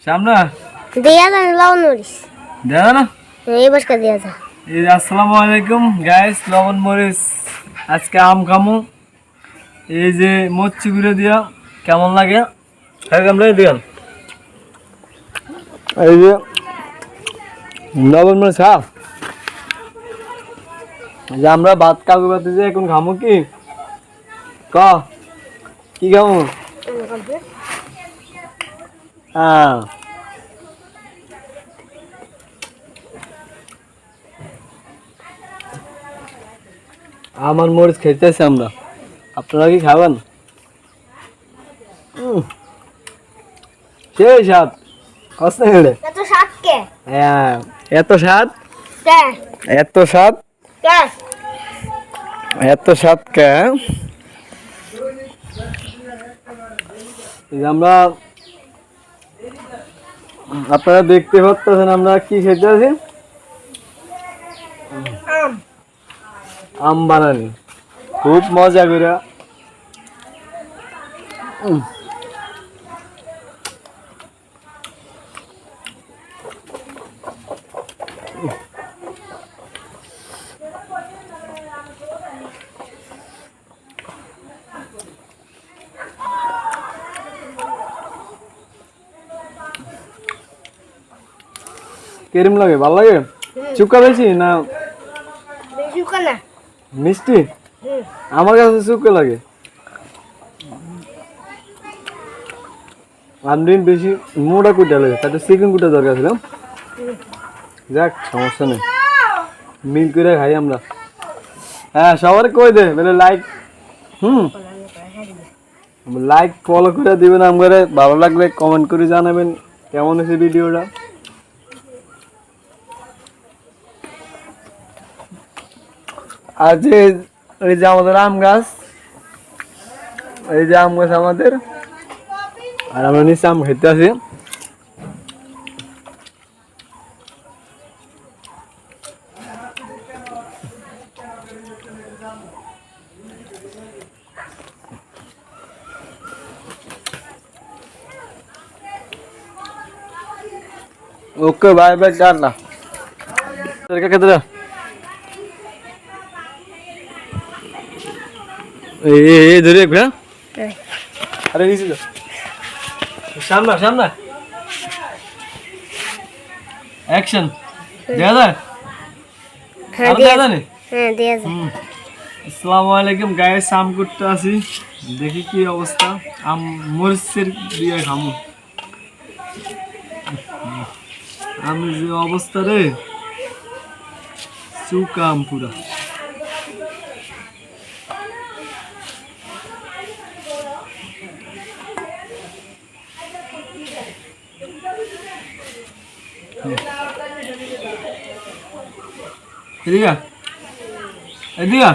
সামনে দিয়া দাও লবণ মরিচ দেয়া না এই বসকা দিয়া দাও। আসসালামু আলাইকুম গাইস, লবণ মরিচ আজকে আম খামু। এই যে মরচি গুঁড়ো দিয়া কেমন লাগে আমরা দিয়ান। এই যে লবণ মরিচ খা, যে আমরা ভাত কাকু বাতি যে এখন খামু কি কি খামু? হ্যাঁ আমার মরিচ খেতেছি আমরা, আপনারা কি খাবেন? সেই স্বাদ কষ্ট গেলে এত স্বাদ কে? হ্যাঁ এত স্বাদ, কে এত স্বাদ, কে এত স্বাদ কে? আমরা আপনারা দেখতে পাচ্ছেন আমরা কি খেতে আছি, আম বানানি খুব মজা করে। কেরম লাগে, ভালো লাগে? চুকা বেশি না বেশি না মিষ্টি? আমার কাছে চুকা লাগে। আমদিন বেশি মোটা কুটা লাগে, তাতে চিকেন কুটা দরকার ছিল। যাক সমস্যা নেই, মিল করে খাই আমরা। হ্যাঁ সবার কই দে বলে লাইক, লাইক ফলো করে দিবেন। আমাদের ভালো লাগলে কমেন্ট করে জানাবেন কেমন হয়েছে ভিডিওটা। আর যে এই যে আমাদের আম গাছ, এই যে আম গাছ আমাদের, আর আমরা নিচে আম খেতে আছি। Okay bye bye tata. तेरे किधर ये इधर एक भैया, अरे नीचे जा, सामने सामने एक्शन ज़्यादा হ্যাঁ अब দিয়া ज़्यादा नहीं। হ্যাঁ দিয়া দাও। আসসালামু আলাইকুম গাইস, আম করতে আসি, দেখি কি অবস্থা। আম মরিচের দিয়ে খামু, আমি যে অবস্থা রে চুকাম পুরা। এদিকে এদিকে